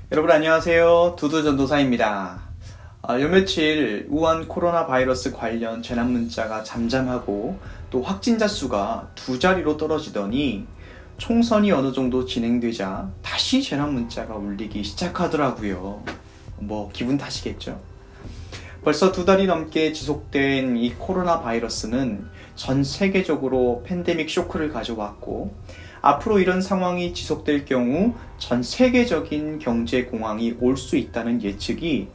여러분 안녕하세요. 두두전도사입니다. 요 며칠 우한 코로나 바이러스 관련 재난 문자가 잠잠하고 또 확진자 수가 두 자리로 떨어지더니 총선이 어느 정도 진행되자 다시 재난 문자가 울리기 시작하더라고요. 기분 탓이겠죠. 벌써 두 달이 넘게 지속된 이 코로나 바이러스는 전 세계적으로 팬데믹 쇼크를 가져왔고 앞으로 이런 상황이 지속될 경우 전 세계적인 경제 공황이 올 수 있다는 예측이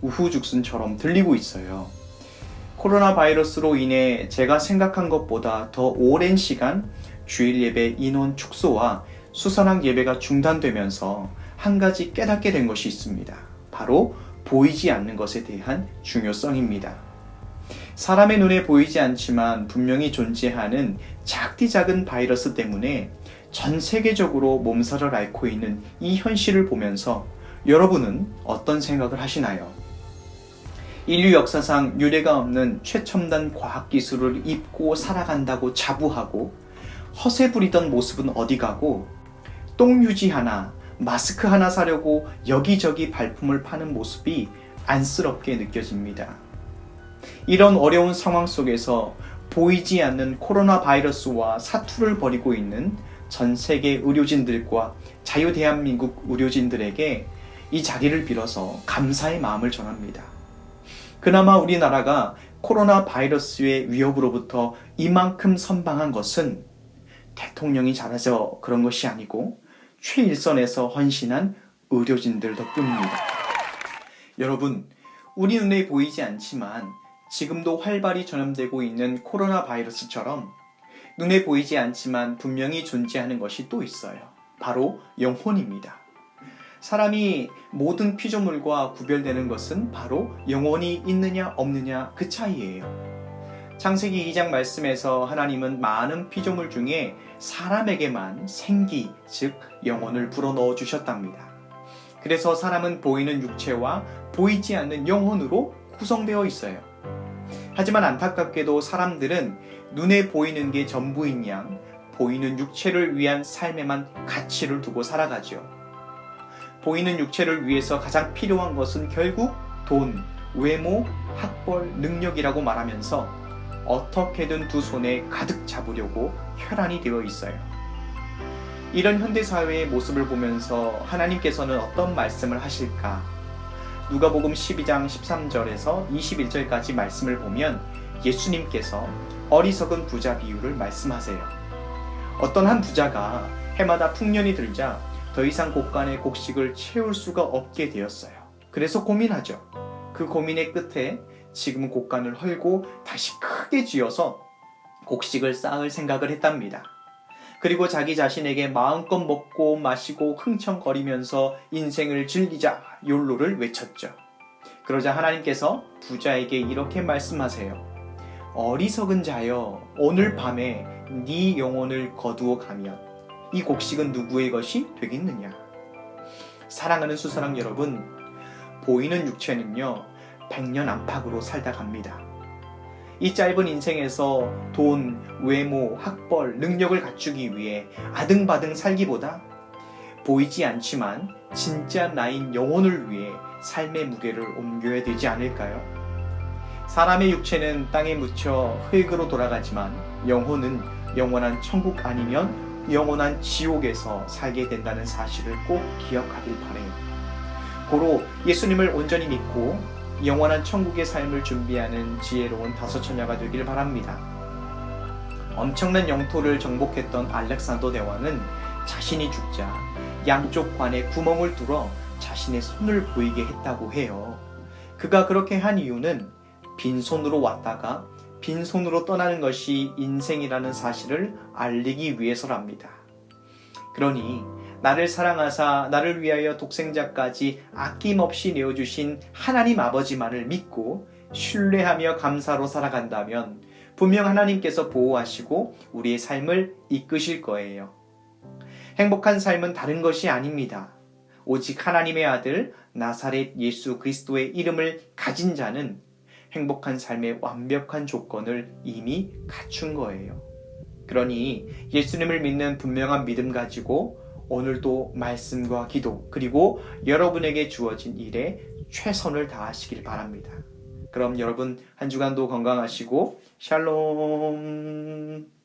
우후죽순처럼 들리고 있어요. 코로나 바이러스로 인해 제가 생각한 것보다 더 오랜 시간 주일 예배 인원 축소와 수산학 예배가 중단되면서 한 가지 깨닫게 된 것이 있습니다. 바로 보이지 않는 것에 대한 중요성입니다. 사람의 눈에 보이지 않지만 분명히 존재하는 작디 작은 바이러스 때문에 전 세계적으로 몸살을 앓고 있는 이 현실을 보면서 여러분은 어떤 생각을 하시나요? 인류 역사상 유례가 없는 최첨단 과학기술을 입고 살아간다고 자부하고 허세 부리던 모습은 어디 가고 똥유지 하나, 마스크 하나 사려고 여기저기 발품을 파는 모습이 안쓰럽게 느껴집니다. 이런 어려운 상황 속에서 보이지 않는 코로나 바이러스와 사투를 벌이고 있는 전 세계 의료진들과 자유대한민국 의료진들에게 이 자리를 빌어서 감사의 마음을 전합니다. 그나마 우리나라가 코로나 바이러스의 위협으로부터 이만큼 선방한 것은 대통령이 잘해서 그런 것이 아니고 최일선에서 헌신한 의료진들 덕분입니다. 여러분, 우리 눈에 보이지 않지만 지금도 활발히 전염되고 있는 코로나 바이러스처럼 눈에 보이지 않지만 분명히 존재하는 것이 또 있어요. 바로 영혼입니다. 사람이 모든 피조물과 구별되는 것은 바로 영혼이 있느냐 없느냐 그 차이예요. 창세기 2장 말씀에서 하나님은 많은 피조물 중에 사람에게만 생기, 즉 영혼을 불어넣어 주셨답니다. 그래서 사람은 보이는 육체와 보이지 않는 영혼으로 구성되어 있어요. 하지만 안타깝게도 사람들은 눈에 보이는 게 전부인 양 보이는 육체를 위한 삶에만 가치를 두고 살아가죠. 보이는 육체를 위해서 가장 필요한 것은 결국 돈, 외모, 학벌, 능력이라고 말하면서 어떻게든 두 손에 가득 잡으려고 혈안이 되어 있어요. 이런 현대사회의 모습을 보면서 하나님께서는 어떤 말씀을 하실까? 누가복음 12장 13절에서 21절까지 말씀을 보면 예수님께서 어리석은 부자 비유를 말씀하세요. 어떤 한 부자가 해마다 풍년이 들자 더 이상 곡간의 곡식을 채울 수가 없게 되었어요. 그래서 고민하죠. 그 고민의 끝에 지금 곡간을 헐고 다시 크게 쥐어서 곡식을 쌓을 생각을 했답니다. 그리고 자기 자신에게 마음껏 먹고 마시고 흥청거리면서 인생을 즐기자 욜로를 외쳤죠. 그러자 하나님께서 부자에게 이렇게 말씀하세요. 어리석은 자여, 오늘 밤에 네 영혼을 거두어 가면 이 곡식은 누구의 것이 되겠느냐? 사랑하는 수사랑 여러분, 보이는 육체는요 100년 안팎으로 살다 갑니다. 이 짧은 인생에서 돈, 외모, 학벌, 능력을 갖추기 위해 아등바등 살기보다 보이지 않지만 진짜 나인 영혼을 위해 삶의 무게를 옮겨야 되지 않을까요? 사람의 육체는 땅에 묻혀 흙으로 돌아가지만 영혼은 영원한 천국 아니면 영원한 지옥에서 살게 된다는 사실을 꼭 기억하길 바래요. 고로 예수님을 온전히 믿고 영원한 천국의 삶을 준비하는 지혜로운 다섯 처녀가 되길 바랍니다. 엄청난 영토를 정복했던 알렉산더 대왕은 자신이 죽자 양쪽 관에 구멍을 뚫어 자신의 손을 보이게 했다고 해요. 그가 그렇게 한 이유는 빈손으로 왔다가 빈손으로 떠나는 것이 인생이라는 사실을 알리기 위해서랍니다. 그러니 나를 사랑하사 나를 위하여 독생자까지 아낌없이 내어주신 하나님 아버지만을 믿고 신뢰하며 감사로 살아간다면 분명 하나님께서 보호하시고 우리의 삶을 이끄실 거예요. 행복한 삶은 다른 것이 아닙니다. 오직 하나님의 아들 나사렛 예수 그리스도의 이름을 가진 자는 행복한 삶의 완벽한 조건을 이미 갖춘 거예요. 그러니 예수님을 믿는 분명한 믿음 가지고 오늘도 말씀과 기도 그리고 여러분에게 주어진 일에 최선을 다하시길 바랍니다. 그럼 여러분 한 주간도 건강하시고 샬롬.